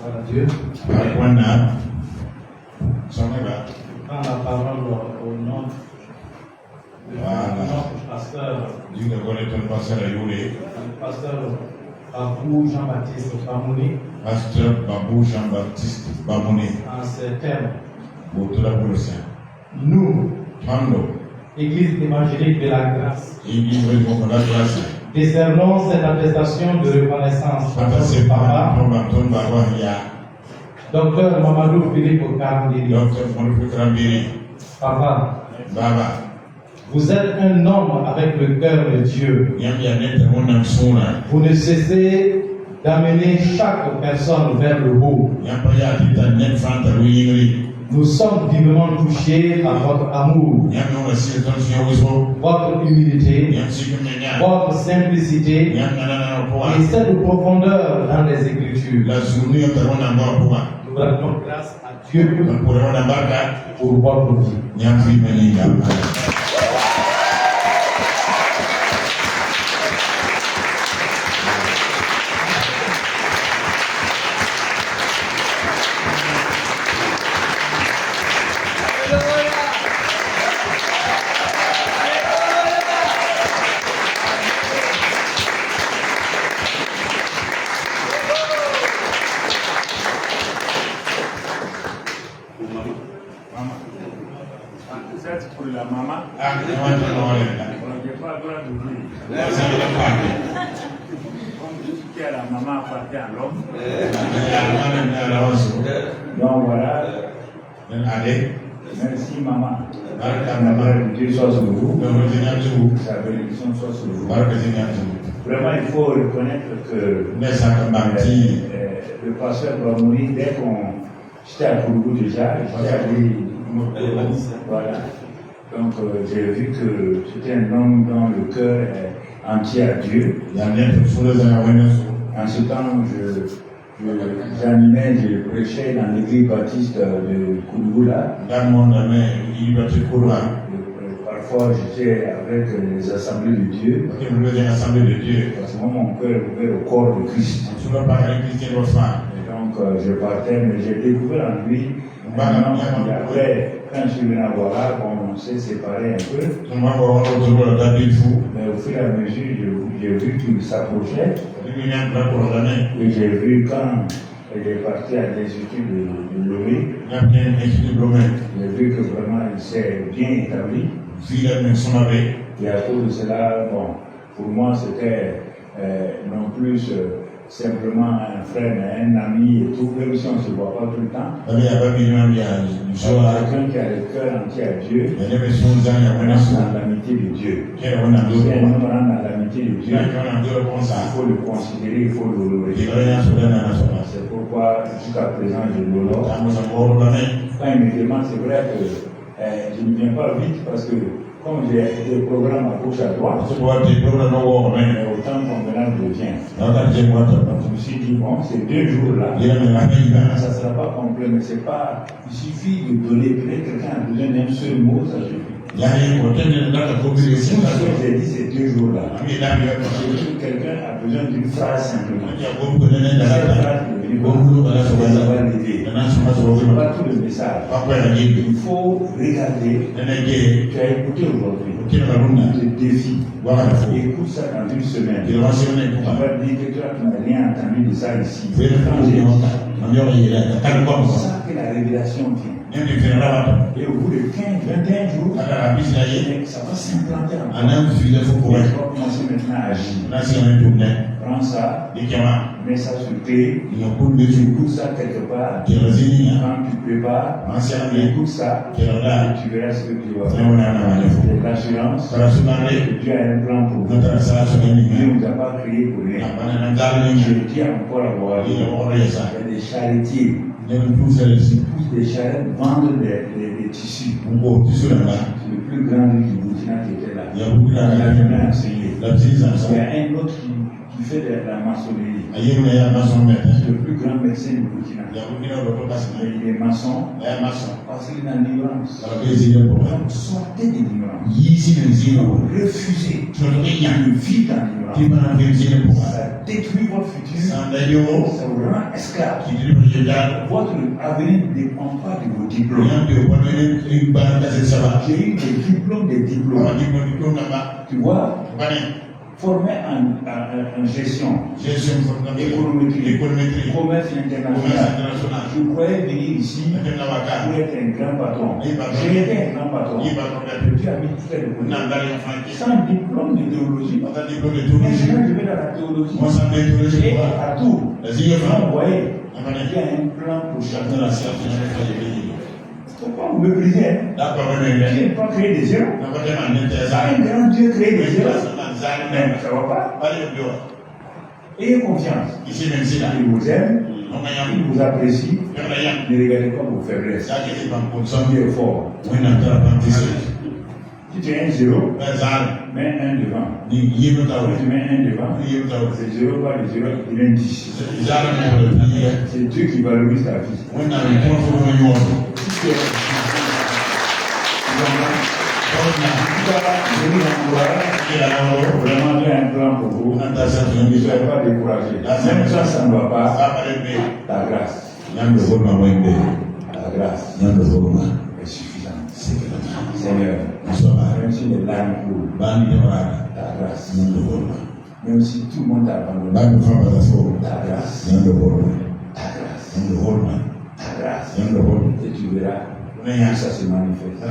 Gloire à Dieu. Prends la parole au nom de notre pasteur, le pasteur Babou Jean-Baptiste Bamouni, Pasteur Babou Jean-Baptiste Bamouni. en ces termes. Nous, Église évangélique de la grâce, décernons cette attestation de reconnaissance à notre papa, Docteur Mamadou Philippe Karambiri. Papa, vous êtes un homme avec le cœur de Dieu. Vous ne cessez d'amener chaque personne vers le haut. Nous sommes vivement touchés par votre amour, votre humilité, votre simplicité et cette profondeur dans les Écritures. Nous rendons grâce à Dieu pour votre vie. Pour la maman, on n'est pas droit d'oublier. Comme tout ce qui est la maman appartient à l'homme. Donc voilà. Merci maman. La gloire de Dieu soit sur vous. Sa bénédiction soit sur vous. Vraiment, il faut reconnaître que le pasteur Bamouni, dès qu'on j'étais à Kourou déjà, j'étais allé. Voilà. Donc j'ai vu que c'était un homme dont le cœur est entier à Dieu. En ce temps, j'animais, je prêchais dans l'église baptiste de Kouloula. Parfois j'étais avec les assemblées de Dieu. Parce que moi, mon cœur est ouvert au corps de Christ. Et donc je partais, mais j'ai découvert en lui. Après, quand je suis venu à Ouara, on s'est séparés un peu. Mais au fur et à mesure, j'ai vu qu'il s'approchait. Et j'ai vu quand il est parti à l'Institut de Lomé. J'ai vu que vraiment il s'est bien établi. Et à cause de cela, bon, pour moi, c'était non plus simplement un frère, mais un ami et tout, même si on ne se voit pas tout le temps. Quelqu'un qui a le cœur entier à Dieu, dans l'amitié de Dieu. Si un homme rentre dans l'amitié de Dieu, il faut le considérer, il faut l'honorer. C'est pourquoi jusqu'à présent je l'honore. Quand il me demande, c'est vrai que je ne viens pas vite parce que comme j'ai des programmes à gauche à droite, mais autant convenable je viens. Donc je me suis dit, bon, ces 2 jours-là, ça ne sera pas complet, mais c'est pas, il suffit de donner, peut-être quelqu'un a besoin d'un seul mot, ça suffit. Ce que j'ai dit ces 2 jours-là, quelqu'un a besoin d'une phrase simplement. Cette phrase est venue ça va l'aider. Pas tout le message. Il faut regarder. Tu as écouté aujourd'hui. Le défi. Écoute ça dans une semaine. On va dire que tu n'as rien entendu de ça ici. Quand j'ai dit ça que la révélation vient. Et au bout de 15, 21 jours, ça va s'implanter en toi. Tu vas commencer maintenant à agir. Prends ça, mets ça sur pied, tu écoutes ça quelque part, quand tu prépares, écoute ça, et tu verras ce que tu vas faire. C'est l'assurance que Dieu a un plan pour vous. Dieu ne nous a pas créé pour rien. Je dis encore à voir, il y a des charretiers. Ils poussent des charrettes, vendent des tissus. C'est le plus grand du Burkina qui était là. Il a jamais enseigné. Il y a un autre qui Il fait de la maçonnerie. Aïe, on est à maçon, mais C'est le plus grand médecin du Burkina. il y a beaucoup de gens Mais il est maçon maçon. parce qu'il est dans l'ignorance. Alors, les idées pour moi. Donc, sortez de l'ignorance. Ici, les idées pour moi. Refusez Tu ne rien. de vivre dans Tu l'ignorance. vas les idées pour moi. Ça détruit votre futur. Sans d'ailleurs, Ça vous rend esclave. qui dit que je garde. Votre avenir ne dépend pas de vos diplômes. Rien de quoi, mais une barre de ça va. J'ai eu des diplômes, On va dire que le diplôme là-bas. Tu vois, Voilà. formé en gestion, Gestion économétrie, économétrie, commerce commerce international. international. Je croyais venir ici Même la pour vaca. être un grand patron. Oui, patron. J'ai été un grand patron. Il va comme la Tu as mis tout fait de On politique. a d'aller en France. Sans diplôme de théologie. On a diplôme de Mais théologie. je vais dans la théologie. Moi, ça fait théologie. Et à tout. Les idées Vous pour moi. voyez, On va il y dire. a un plan pour chacun. Dans la science, on a fait des pays. Il ne faut pas me mépriser. D'accord, mais Dieu n'a pas créé des zéros. on va dire un intéressant. Un grand Dieu crée des zéros. Mais Mais ça ne va pas. allez au bureau. Ayez confiance. Ici, même si là, Il vous aime, on a il vous apprécie. même la yam. Ne regardez pas vos faiblesses. Ça qui est pas pour ça. Dieu est fort. On a un apprentissage. Si tu as un zéro, Les armes, mets un devant. ni yélo ta Quand tu mets un devant, ni yélo ta c'est zéro par le zéro, il devient 10. Les armes, on le dit. C'est Dieu qui valorise ta vie. On a un point pour le monde. Si tu es- Je vous encourage. Vraiment, j'ai un plan pour vous. Ne soyez pas découragés. Même ça, ça ne va pas. Ta grâce. Ta grâce est suffisante. Seigneur, même si les larmes coulent, ta grâce. Même si tout le monde t'abandonne, ta grâce. Ta grâce. Ta grâce. Et tu verras que ça se manifeste.